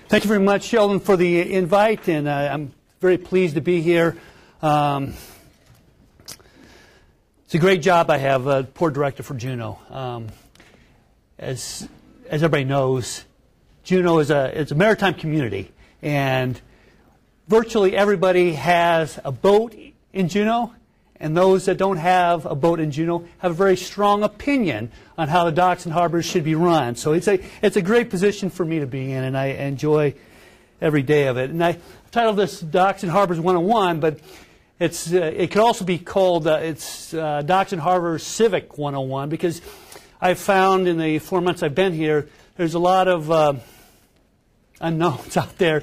Thank you very much, Sheldon, for the invite, and I'm very pleased to be here. It's a great job I have, Port Director for Juneau. As everybody knows, Juneau is a maritime community, and virtually everybody has a boat in Juneau, and those that don't have a boat in Juneau have a very strong opinion on how the docks and harbors should be run. So it's a great position for me to be in, and I enjoy every day of it. And I titled this Docks and Harbors 101, but it could also be called Docks and Harbors Civic 101, because I've found in the 4 months I've been here, there's a lot of unknowns out there.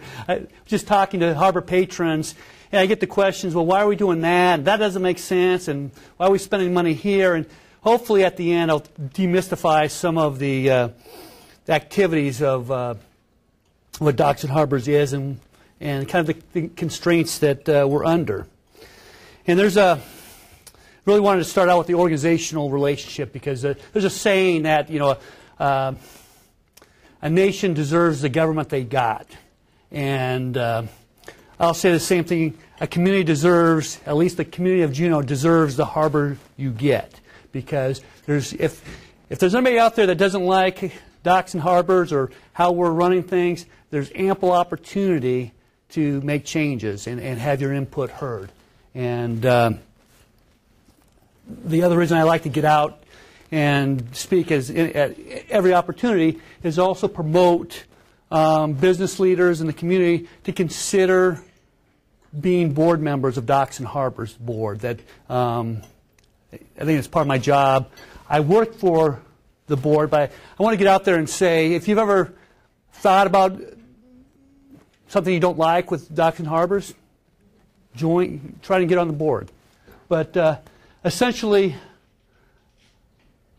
Just talking to harbor patrons, and I get the questions, well, why are we doing that? That doesn't make sense, and why are we spending money here? And hopefully at the end I'll demystify some of the activities of what Docks and Harbors is and kind of the constraints that we're under. And really wanted to start out with the organizational relationship, because there's a saying that, a nation deserves the government they got. And I'll say the same thing. A community deserves, at least the community of Juneau deserves the harbor you get. Because if there's anybody out there that doesn't like docks and harbors or how we're running things, there's ample opportunity to make changes and have your input heard. And the other reason I like to get out and speak at every opportunity is also promote business leaders in the community to consider being board members of Docks and Harbors Board. That I think it's part of my job. I work for the board, but I want to get out there and say, if you've ever thought about something you don't like with Docks and Harbors, try to get on the board. But essentially,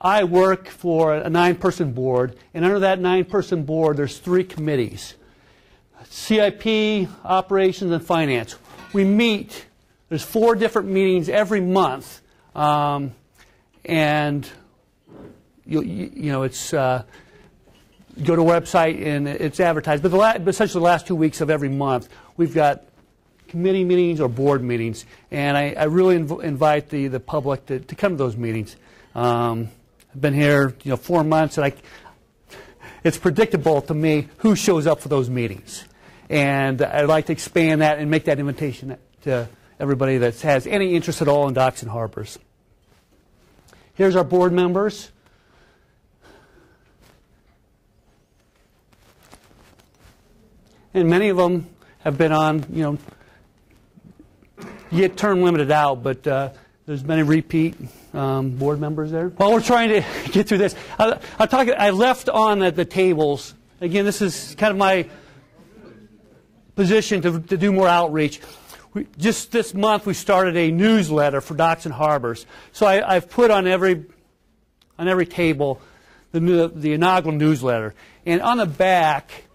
I work for a 9-person board, and under that 9-person board, there's 3 committees: CIP, Operations, and Finance. We meet. There's 4 different meetings every month, and it's go to a website and it's advertised. But essentially, the last 2 weeks of every month, we've got committee meetings or board meetings, and I really invite the public to come to those meetings. I've been here 4 months, and it's predictable to me who shows up for those meetings. And I'd like to expand that and make that invitation to everybody that has any interest at all in docks and harbors. Here's our board members. And many of them have been on, you get term limited out, but there's many repeat board members there. While we're trying to get through this, I left on the tables. Again, this is kind of my position to do more outreach. Just this month, we started a newsletter for Docks and Harbors. So I've put on every table the inaugural newsletter. And on the back,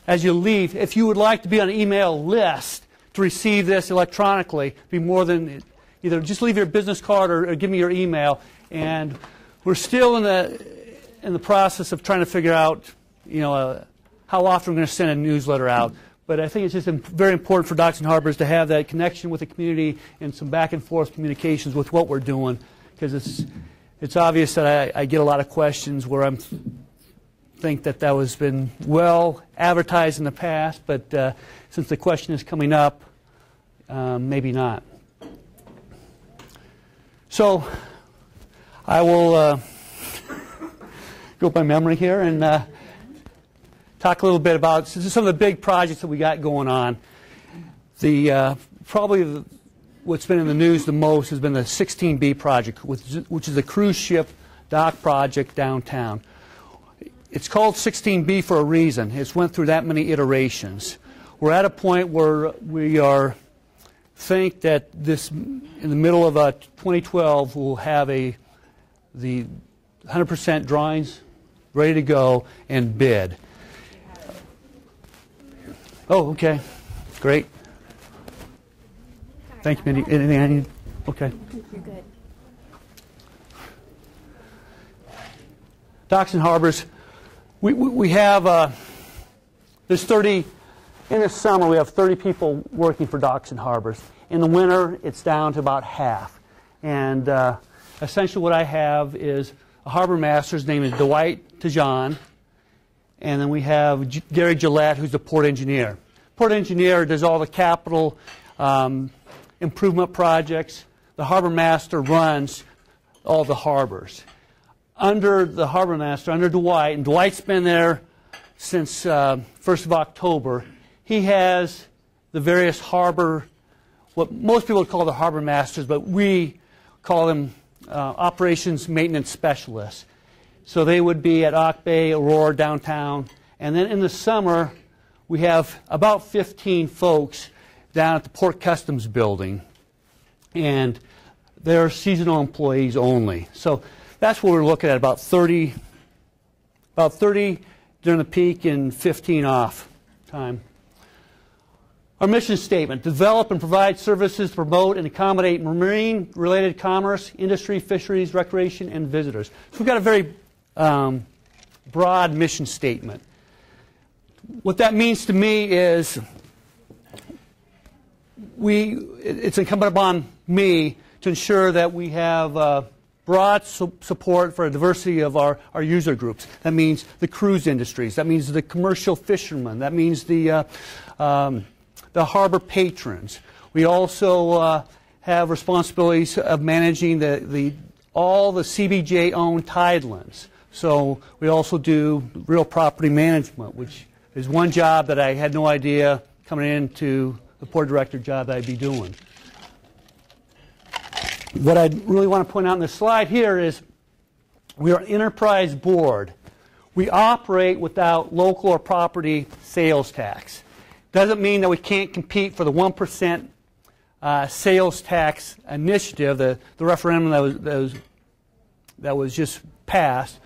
as you leave, if you would like to be on an email list to receive this electronically, be more than either just leave your business card or give me your email. And we're still in the process of trying to figure out, how often we're going to send a newsletter out. But I think it's just very important for Docks and Harbors to have that connection with the community and some back and forth communications with what we're doing, because it's obvious that I get a lot of questions where I think that was been well advertised in the past, but since the question is coming up, maybe not. So I will go by memory here and talk a little bit about some of the big projects that we got going on. Probably what's been in the news the most has been the 16B project, which is a cruise ship dock project downtown. It's called 16B for a reason. It's went through that many iterations. We're at a point where we think that in the middle of 2012, we'll have the 100% drawings ready to go and bid. Oh, okay. Great. Thank you, Mindy. Anything I need? Okay. You're good. Docks and harbors. We have there's 30, in the summer we have 30 people working for docks and harbors. In the winter, it's down to about half. And essentially what I have is a harbor master. His name is Dwight Tejan. And then we have Gary Gillette, who's the port engineer. Port engineer does all the capital improvement projects. The harbor master runs all the harbors. Under the harbor master, under Dwight, and Dwight's been there since 1st of October, he has the various harbor, what most people would call the harbor masters, but we call them operations maintenance specialists. So they would be at Ock Bay, Aurora, downtown. And then in the summer, we have about 15 folks down at the Port Customs building. And they're seasonal employees only. So that's what we're looking at, about 30 during the peak and 15 off time. Our mission statement: develop and provide services to promote and accommodate marine-related commerce, industry, fisheries, recreation, and visitors. So we've got a very broad mission statement. What that means to me is it's incumbent upon me to ensure that we have broad support for a diversity of our user groups. That means the cruise industries. That means the commercial fishermen. That means the harbor patrons. We also have responsibilities of managing all the CBJ-owned tidelands. So we also do real property management, which is one job that I had no idea coming into the port director job that I'd be doing. What I really want to point out in this slide here is we are an enterprise board. We operate without local or property sales tax. Doesn't mean that we can't compete for the 1% sales tax initiative, the referendum that was just passed,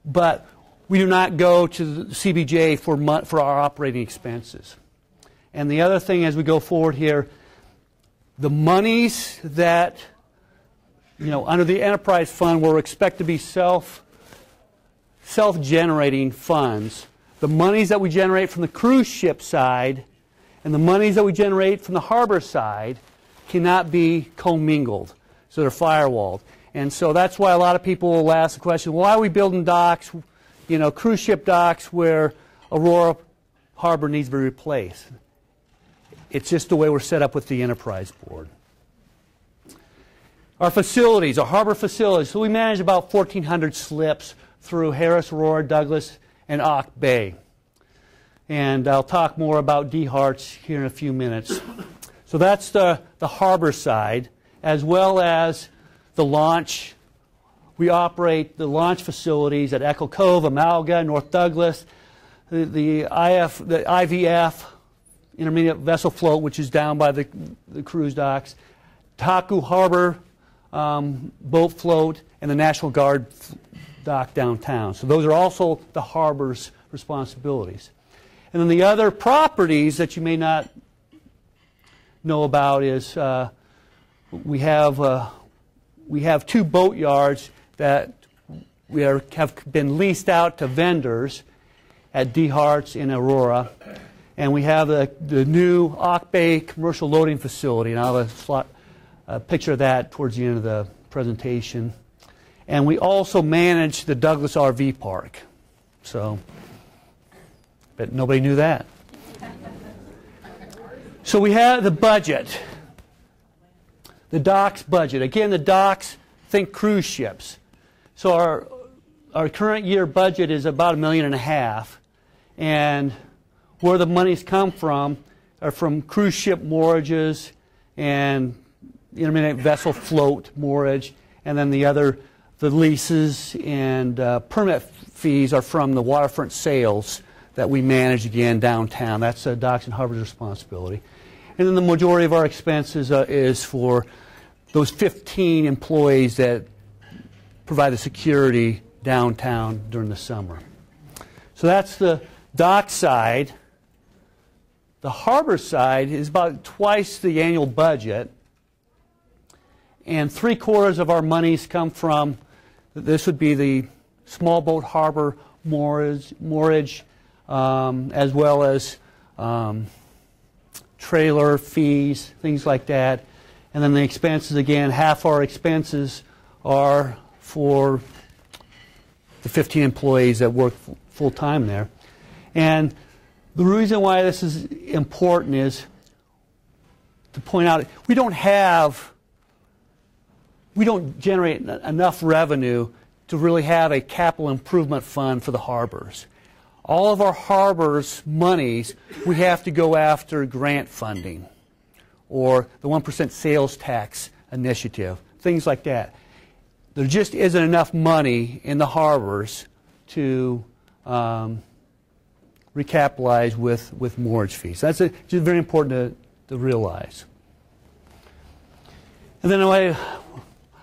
but we do not go to the CBJ for our operating expenses. And the other thing as we go forward here, the monies that under the enterprise fund will expect to be self-generating funds. The monies that we generate from the cruise ship side and the monies that we generate from the harbor side cannot be commingled. So they're firewalled. And so that's why a lot of people will ask the question, why are we building docks, cruise ship docks where Aurora Harbor needs to be replaced? It's just the way we're set up with the enterprise board. Our facilities, our harbor facilities. So we manage about 1,400 slips through Harris, Aurora, Douglas, and Ock Bay. And I'll talk more about DHARTs here in a few minutes. So that's the harbor side, as well as the launch. We operate the launch facilities at Echo Cove, Amalga, North Douglas, the IVF, Intermediate Vessel Float, which is down by the cruise docks, Taku Harbor boat float, and the National Guard dock downtown. So those are also the harbor's responsibilities. And then the other properties that you may not know about is we have 2 boat yards that have been leased out to vendors at DHARTs in Aurora. And we have the new Ock Bay commercial loading facility. And I'll have a picture of that towards the end of the presentation. And we also manage the Douglas RV Park. So, but nobody knew that. So we have the budget. The docks budget. Again, the docks, think cruise ships. So our current year budget is about $1.5 million. And where the monies come from are from cruise ship moorages and intermediate vessel float moorage, and then the leases and permit fees are from the waterfront sales that we manage again downtown. That's Docks and Harbor's responsibility. And then the majority of our expenses is for those 15 employees that provide the security downtown during the summer. So that's the dock side. The harbor side is about twice the annual budget. And 3/4 of our monies come from, this would be the small boat harbor moorage, as well as trailer fees, things like that. And then the expenses, again, half our expenses are for the 15 employees that work full-time there. And the reason why this is important is to point out we don't generate enough revenue to really have a capital improvement fund for the harbors. All of our harbors' monies, we have to go after grant funding or the 1% sales tax initiative, things like that. There just isn't enough money in the harbors to recapitalize with mortgage fees. That's just very important to realize. And then what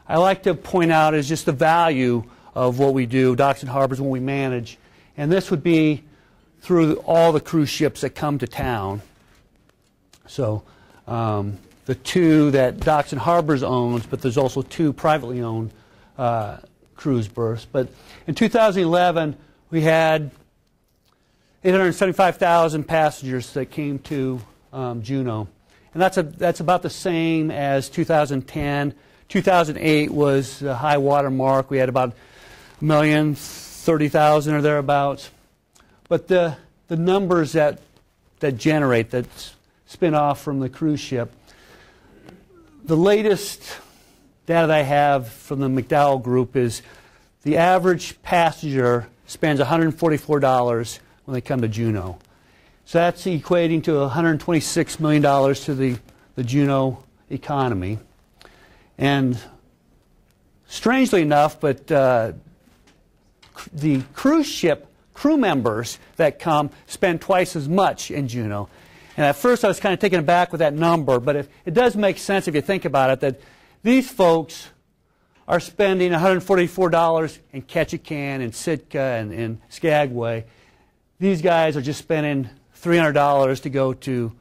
I like to point out is just the value of what we do, docks and harbors, when we manage. And this would be through all the cruise ships that come to town. So the two that Docks and Harbors owns, but there's also two privately owned cruise berths. But in 2011, we had 875,000 passengers that came to Juneau. And that's about the same as 2010. 2008 was the high water mark. We had about 1,030,000 or thereabouts. But the numbers that generate, that spin off from the cruise ship, the latest data that I have from the McDowell Group is the average passenger spends $144 when they come to Juneau. So that's equating to $126 million to the Juneau economy. And strangely enough, but the cruise ship crew members that come spend twice as much in Juneau. And at first I was kind of taken aback with that number, but it does make sense if you think about it, that these folks are spending $144 in Ketchikan and Sitka and Skagway. These guys are just spending $300 to go to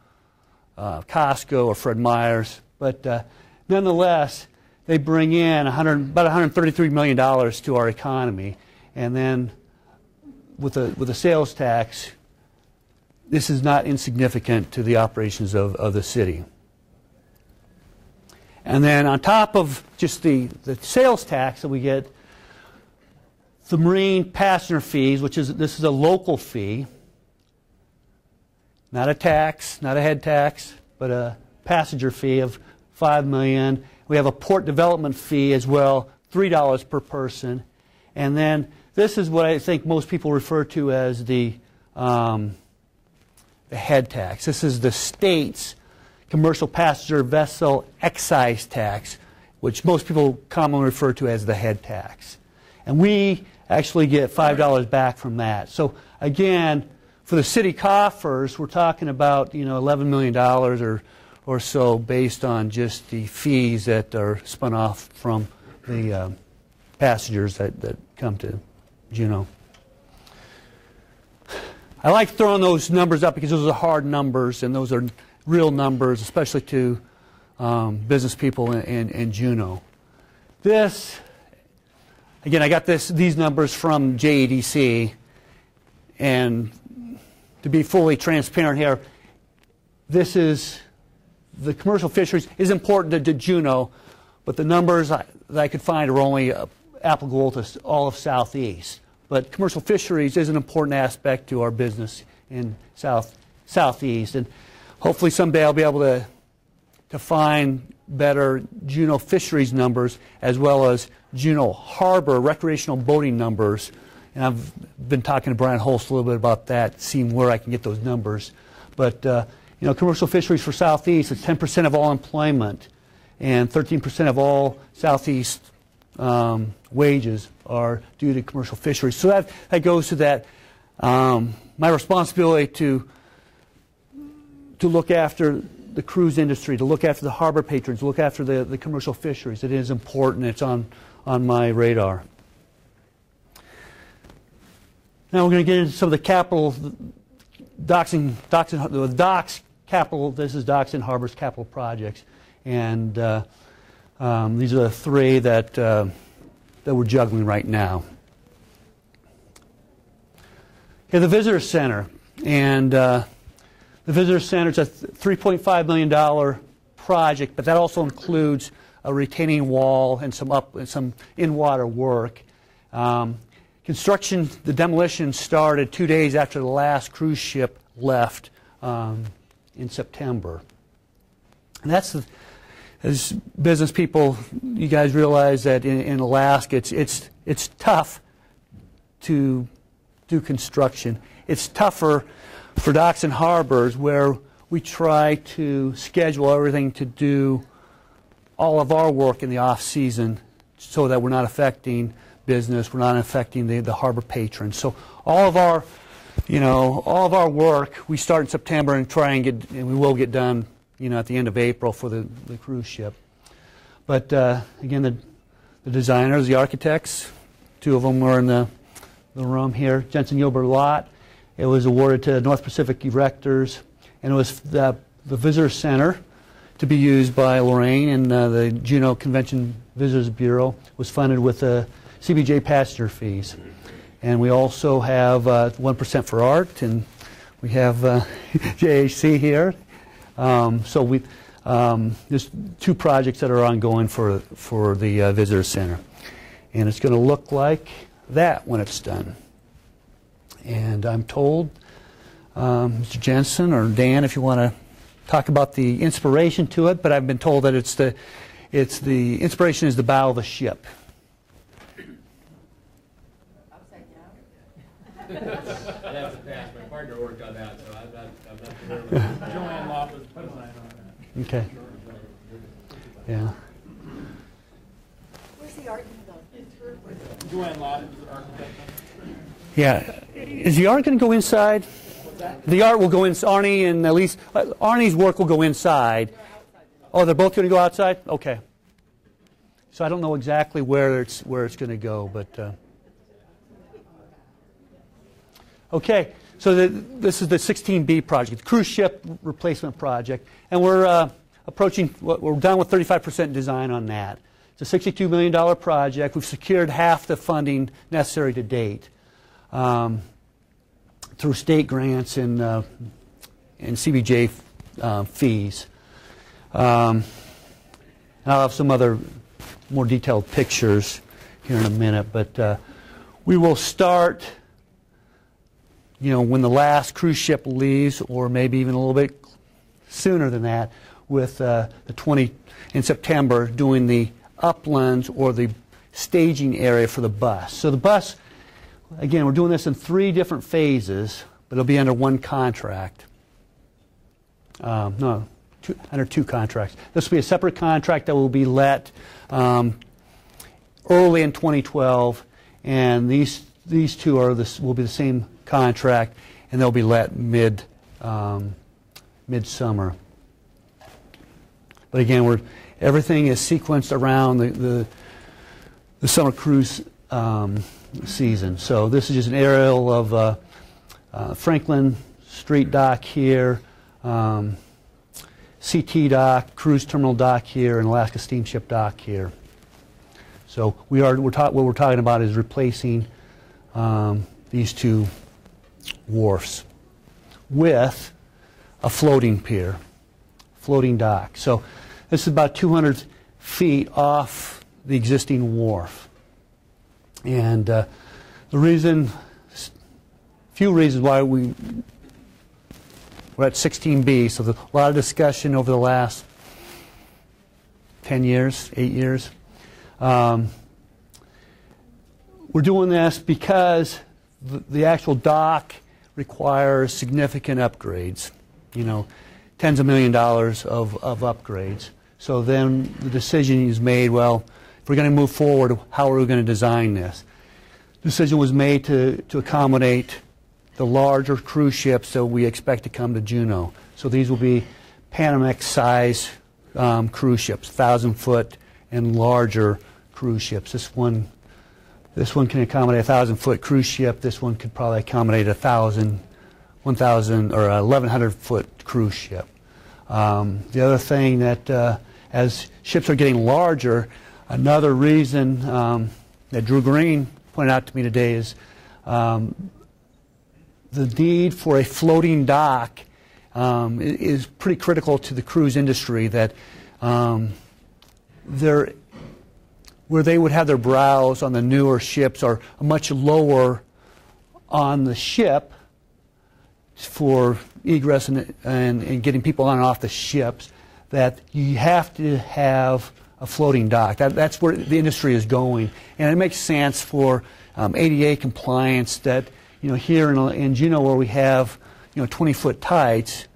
Costco or Fred Meyer's. But nonetheless, they bring in about $133 million to our economy. And then with a sales tax, this is not insignificant to the operations of the city. And then on top of just the sales tax that we get, the marine passenger fees, this is a local fee, not a tax, not a head tax, but a passenger fee of $5 million. We have a port development fee as well, $3 per person. And then this is what I think most people refer to as the head tax. This is the state's commercial passenger vessel excise tax, which most people commonly refer to as the head tax. And we actually get $5 back from that. So again, for the city coffers, we're talking about $11 million or so based on just the fees that are spun off from the passengers that come to Juneau. I like throwing those numbers up because those are hard numbers and those are real numbers, especially to business people in Juneau. This, again, I got these numbers from JEDC, and to be fully transparent here, this is the commercial fisheries is important to Juneau, but the numbers that I could find are only applicable to all of Southeast. But commercial fisheries is an important aspect to our business in Southeast, and hopefully someday I'll be able to find better Juneau fisheries numbers as well as Juneau Harbor recreational boating numbers. And I've been talking to Brian Holst a little bit about that, seeing where I can get those numbers. But commercial fisheries for Southeast is 10% of all employment, and 13% of all Southeast wages are due to commercial fisheries. So that goes to that my responsibility to look after the cruise industry, to look after the harbor patrons, to look after the commercial fisheries. It is important. It's on my radar. Now we're going to get into some of the capital docks capital. This is Docks and Harbors capital projects, and these are the three that we're juggling right now. the Visitor Center. And the Visitor Center is a $3.5 million project, but that also includes a retaining wall and some in-water work. Construction, the demolition started 2 days after the last cruise ship left in September. And that's, as business people, you guys realize that in Alaska, it's tough to do construction. It's tougher for docks and harbors, where we try to schedule everything to do all of our work in the off-season so that we're not affecting business, we're not affecting the harbor patrons. So all of our work, we start in September and and we will get done, at the end of April for the cruise ship. But again, the designers, the architects, two of them were in the room here. Jensen Gilbert Lott. It was awarded to North Pacific Erectors, and it was the Visitor Center to be used by Lorraine, and the Juneau Convention Visitors Bureau was funded with CBJ passenger fees. And we also have 1% for art, and we have JHC here. So there's two projects that are ongoing for the Visitor Center. And it's going to look like that when it's done. And I'm told, Mr. Jensen or Dan, if you want to talk about the inspiration to it, but I've been told that it's the inspiration is the bow of a ship. Upside down? I'd have to pass. My partner worked on that, so I'm not familiar with it. Joanne Lott was design on that. Okay. Yeah. Where's the art going to go? Joanne Lott is the architect. Yeah. Is the art going to go inside? The art will go in. Arnie and at least Arnie's work will go inside. Oh, they're both going to go outside? Okay. So I don't know exactly where it's going to go, but okay. So this is the 16B project, the cruise ship replacement project, and we're approaching. We're done with 35% design on that. It's a $62 million project. We've secured half the funding necessary to date through state grants and CBJ fees. I'll have some other more detailed pictures here in a minute, but we will start, when the last cruise ship leaves, or maybe even a little bit sooner than that, with in September, doing the uplands or the staging area for the bus. So the bus, again, we're doing this in 3 different phases, but it'll be under one contract. Under 2 contracts. This will be a separate contract that will be let early in 2012, and these two will be the same contract, and they'll be let midsummer. But again, everything is sequenced around the summer cruise season. So this is just an aerial of Franklin Street dock here, CT dock, cruise terminal dock here, and Alaska Steamship dock here. So what we're talking about is replacing these 2 wharfs with a floating pier, floating dock. So this is about 200 feet off the existing wharf. And few reasons why we're at 16B, so there's a lot of discussion over the last 10 years, 8 years. We're doing this because the actual dock requires significant upgrades, tens of millions of dollars of upgrades. So then the decision is made, well, if we're going to move forward, how are we going to design this? The decision was made to accommodate the larger cruise ships that we expect to come to Juneau. So these will be Panamax-size cruise ships, 1,000-foot and larger cruise ships. This one can accommodate a 1,000-foot cruise ship. This one could probably accommodate 1,000 or 1,100-foot cruise ship. The other thing that as ships are getting larger, another reason that Drew Green pointed out to me today is the need for a floating dock is pretty critical to the cruise industry. That where they would have their brows on the newer ships are much lower on the ship for egress and getting people on and off the ships, that you have to have a floating dock. That's where the industry is going. And it makes sense for ADA compliance that, here in Juneau where we have, 20-foot tides,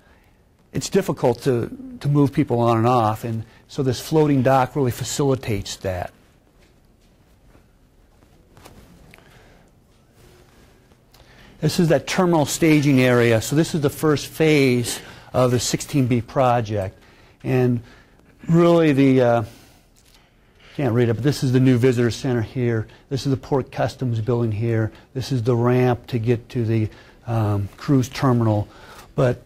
it's difficult to move people on and off. And so this floating dock really facilitates that. This is that terminal staging area. So this is the first phase of the 16B project. And really can't read it, but this is the new visitor center here. This is the Port Customs building here. This is the ramp to get to the cruise terminal. But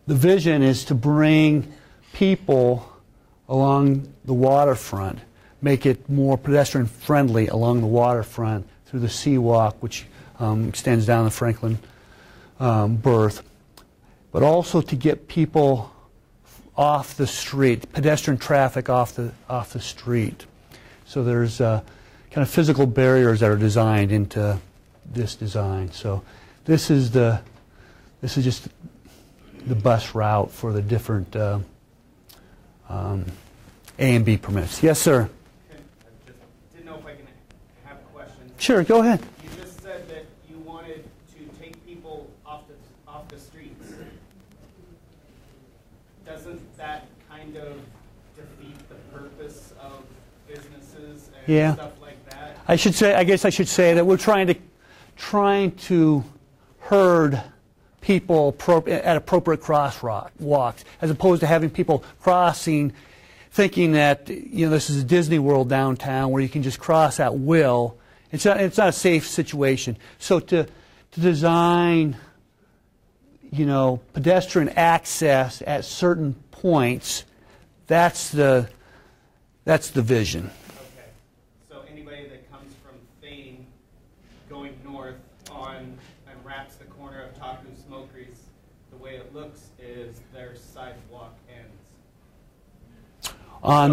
the vision is to bring people along the waterfront, make it more pedestrian friendly along the waterfront through the Seawalk, which extends down the Franklin berth, but also to get people off the street, pedestrian traffic off the street. So there's kind of physical barriers that are designed into this design. So this is just the bus route for the different A and B permits. Yes, sir. Okay. I just didn't know if I can have questions. Sure, go ahead. You just said that you wanted to take people off the streets. Doesn't that kind of defeat the purpose of businesses and stuff like that? I guess I should say that we're trying to herd people at appropriate crosswalks, as opposed to having people crossing thinking that this is a Disney World downtown where you can just cross at will. It's not a safe situation. So to design pedestrian access at certain points, that's the vision. Okay. So anybody that comes from Thane going north and wraps the corner of Taku Smokeries, the way it looks is their sidewalk ends. Why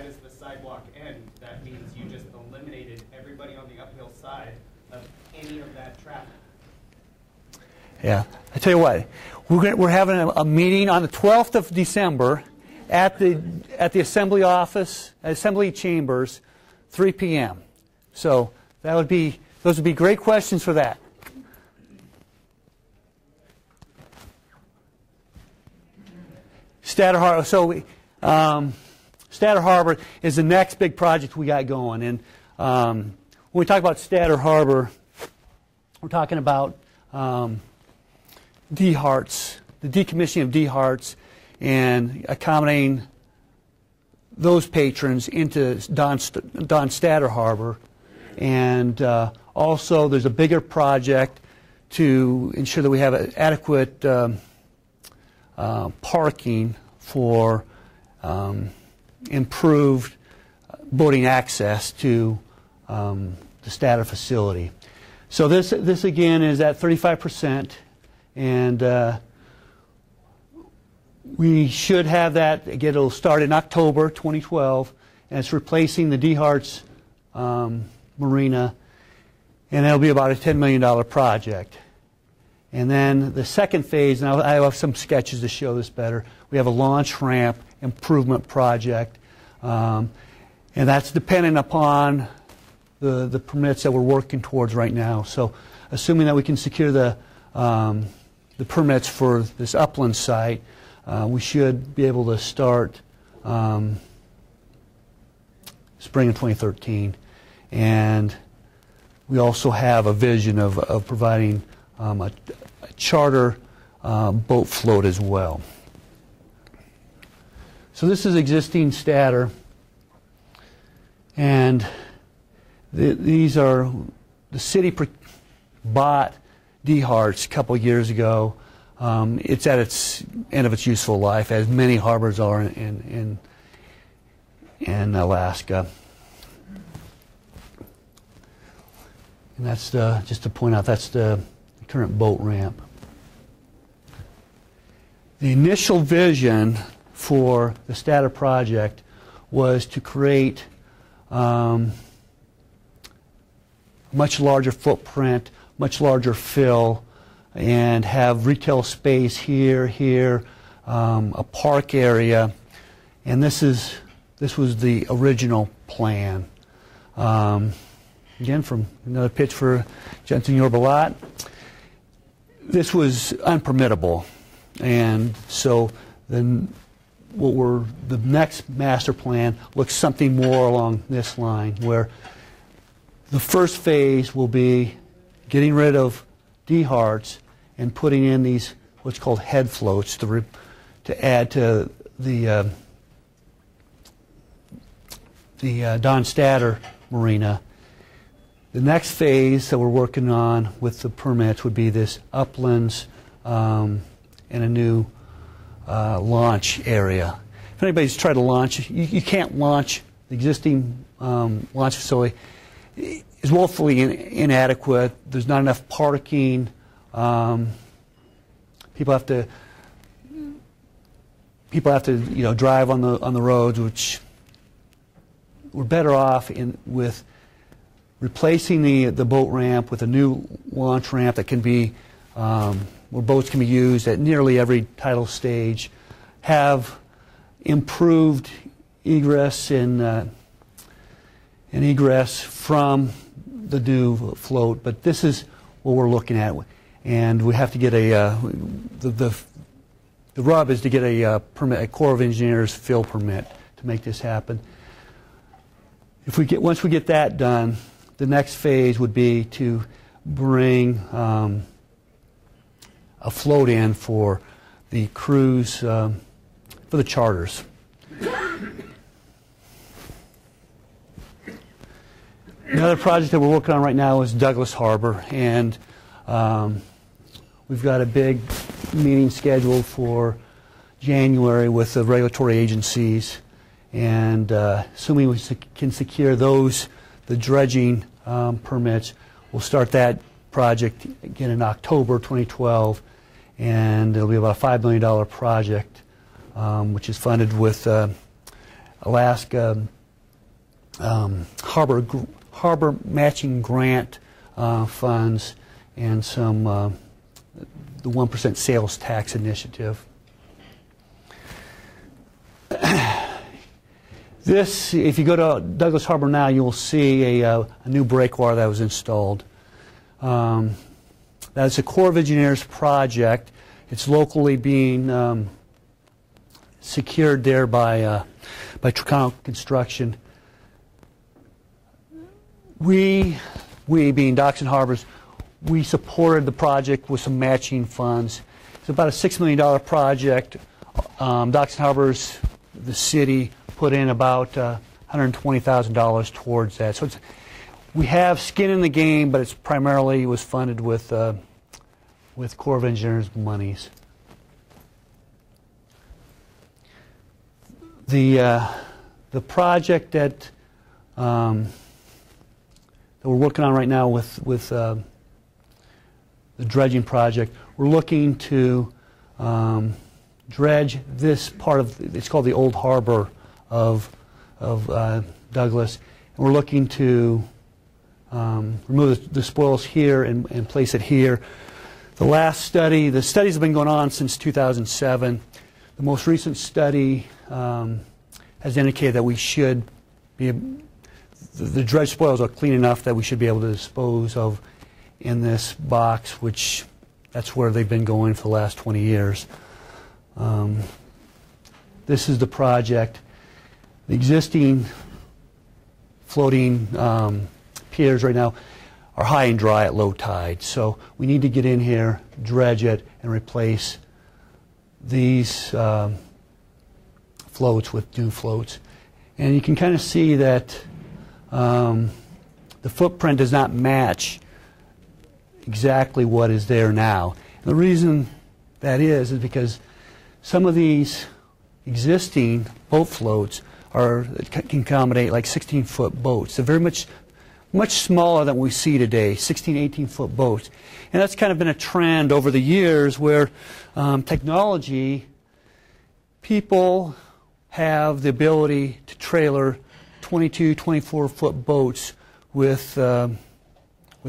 does the sidewalk end? That means you just eliminated everybody on the uphill side of any of that traffic. Yeah, I tell you what, we're having a meeting on the 12th of December at the Assembly office, Assembly chambers, 3 p.m. So those would be great questions for that. Statter Harbor. So Statter Harbor is the next big project we got going, and when we talk about Statter Harbor, we're talking about D-Hearts, the decommissioning of D-Hearts, and accommodating those patrons into Don Statter Harbor. And also there's a bigger project to ensure that we have adequate parking for improved boating access to the Statter facility. So this again is at 35%, and we should have that. Again, it'll start in October 2012, and it's replacing the D-Hearts Marina, and it'll be about a $10 million project. And then the second phase, and I have some sketches to show this better, we have a launch ramp improvement project, and that's dependent upon the permits that we're working towards right now. So assuming that we can secure the permits for this upland site, we should be able to start spring of 2013. And we also have a vision of providing a charter boat float as well. So this is existing Statter, and these are the city bought D-Hearts a couple years ago. It's at its end of its useful life, as many harbors are in Alaska. And that's just to point out, that's the current boat ramp. The initial vision for the STATA project was to create much larger footprint, much larger fill, and have retail space here, a park area, and this was the original plan. Again, from another pitch for Jensen Yorba Lot, this was unpermittable, and so then the next master plan looks something more along this line, where the first phase will be getting rid of D-hearts and putting in these what's called head floats to add to the Don Statter Marina. The next phase that we're working on with the permits would be this uplands and a new launch area. If anybody's tried to launch, you can't launch. The existing launch facility is woefully inadequate. There's not enough parking. People have to drive on the roads, which we're better off with replacing the boat ramp with a new launch ramp that can be where boats can be used at nearly every tidal stage, have improved egress and egress from the new float. But this is what we're looking at, and we have to get the rub is to get a permit, a Corps of Engineers fill permit to make this happen. Once we get that done, the next phase would be to bring a float in for the cruise, for the charters. Another project that we're working on right now is Douglas Harbor, and we've got a big meeting scheduled for January with the regulatory agencies, and assuming we can secure those, the dredging permits, we'll start that project again in October 2012, and it'll be about a $5 million project, which is funded with Alaska Harbor Matching Grant funds and some the 1% sales tax initiative. This, if you go to Douglas Harbor now, you'll see a new breakwater that was installed. That's a Corps of Engineers project. It's locally being secured there by Tricano Construction. We being Docks and Harbors, we supported the project with some matching funds. It's about a $6 million project. Docks and Harbors, the city, put in about $120,000 towards that. So we have skin in the game, but it's primarily was funded with Corps of Engineers monies. The project that we're working on right now with the dredging project, we're looking to dredge this part of, it's called the Old Harbor of Douglas, and we're looking to remove the spoils here and place it here. The studies have been going on since 2007. The most recent study has indicated that we should be, the dredge spoils are clean enough that we should be able to dispose of in this box, which that's where they've been going for the last 20 years. This is the project. The existing floating piers right now are high and dry at low tide, so we need to get in here, dredge it, and replace these floats with new floats. And you can kind of see that the footprint does not match exactly what is there now. And the reason that is because some of these existing boat floats can accommodate like 16-foot boats. They're very much much smaller than we see today, 16, 18-foot boats. And that's kind of been a trend over the years where technology, people have the ability to trailer 22, 24-foot boats with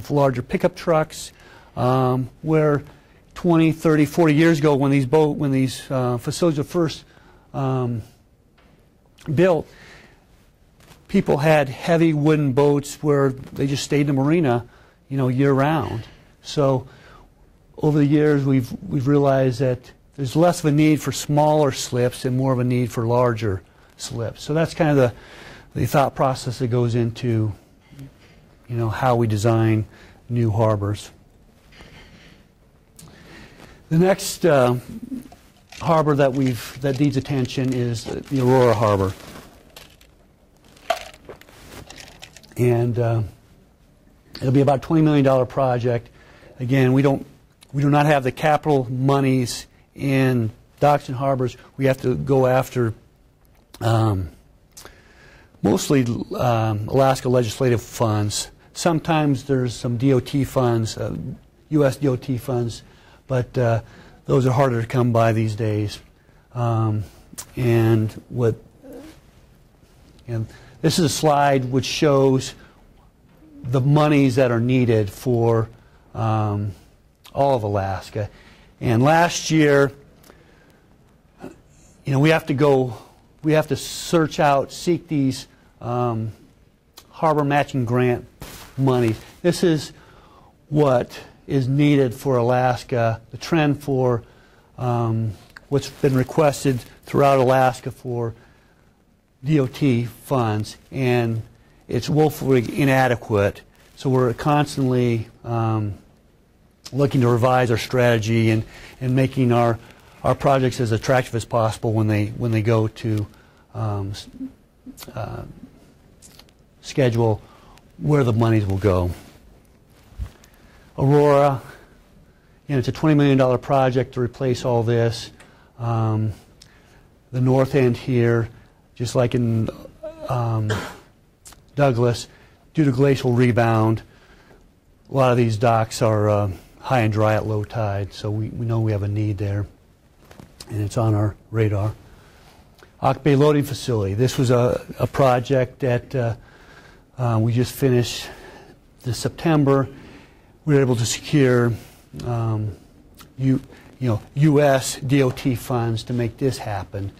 larger pickup trucks, where 20, 30, 40 years ago when these facilities were first built, people had heavy wooden boats where they just stayed in the marina, year-round. So over the years, we've realized that there's less of a need for smaller slips and more of a need for larger slips. So that's kind of the thought process that goes into, how we design new harbors. The next harbor that needs attention is the Aurora Harbor. And it'll be about a $20 million project. Again, we do not have the capital monies in docks and harbors. We have to go after mostly Alaska legislative funds. Sometimes there's some DOT funds, U.S. DOT funds, but those are harder to come by these days. And this is a slide which shows the monies that are needed for all of Alaska. And last year, we have to seek these harbor matching grant money. This is what is needed for Alaska, the trend for what's been requested throughout Alaska for DOT funds, and it's woefully inadequate. So we're constantly looking to revise our strategy and making our projects as attractive as possible when they go to schedule where the monies will go. Aurora, it's a $20 million project to replace all this. The north end here, just like in Douglas, due to glacial rebound, a lot of these docks are high and dry at low tide, so we know we have a need there, and it's on our radar. Auk Bay Loading Facility. This was a project that we just finished this September. We were able to secure U.S. DOT funds to make this happen,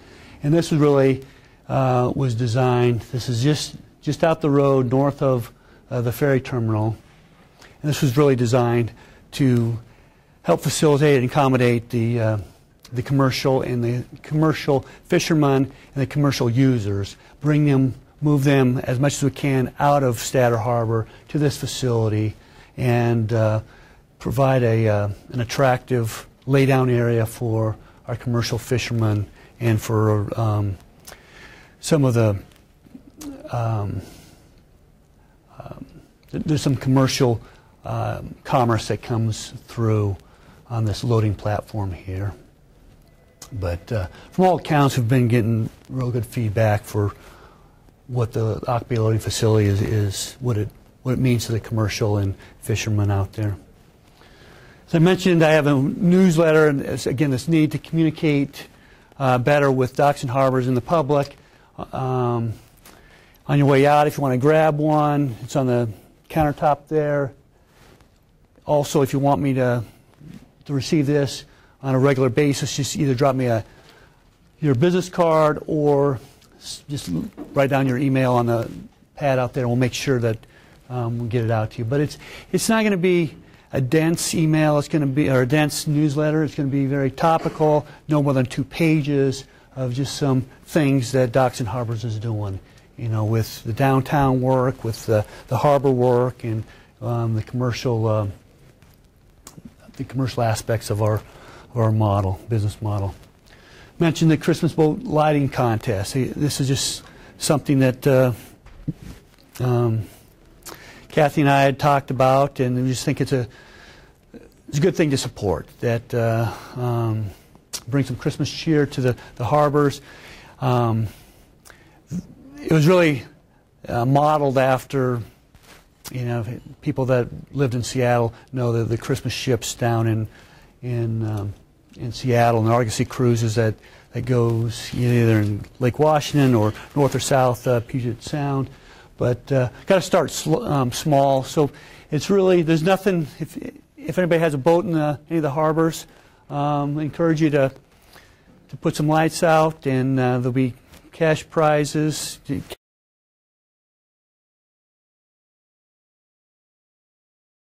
and this was really was designed. This is just out the road north of the ferry terminal, and this was really designed to help facilitate and accommodate the commercial fishermen and the commercial users, move them as much as we can out of Statter Harbor to this facility, and provide an attractive laydown area for our commercial fishermen and for some of the there's some commercial commerce that comes through on this loading platform here. But from all accounts, we've been getting real good feedback for what the Auk Bay Loading Facility is, what it means to the commercial and fishermen out there. As I mentioned, I have a newsletter, and again, this need to communicate better with docks and harbors and the public. On your way out, if you want to grab one, it's on the countertop there. Also, if you want me to receive this on a regular basis, just either drop me your business card or just write down your email on the pad out there, and we'll make sure that we get it out to you. But it's not going to be a dense email. It's going to be, or a dense newsletter. It's going to be very topical, no more than 2 pages of just some things that Docks and Harbors is doing, with the downtown work, with the harbor work, and the commercial aspects of our business model. Mentioned the Christmas boat lighting contest. This is just something that Kathy and I had talked about, and we just think it's a good thing to support. That brings some Christmas cheer to the harbors. It was really modeled after You know, people that lived in Seattle know that the Christmas ships down in Seattle, and the Argosy cruises that goes either in Lake Washington or north or south Puget Sound. But got to start small. So it's really, there's nothing. If anybody has a boat in any of the harbors, I encourage you to put some lights out, and there'll be cash prizes.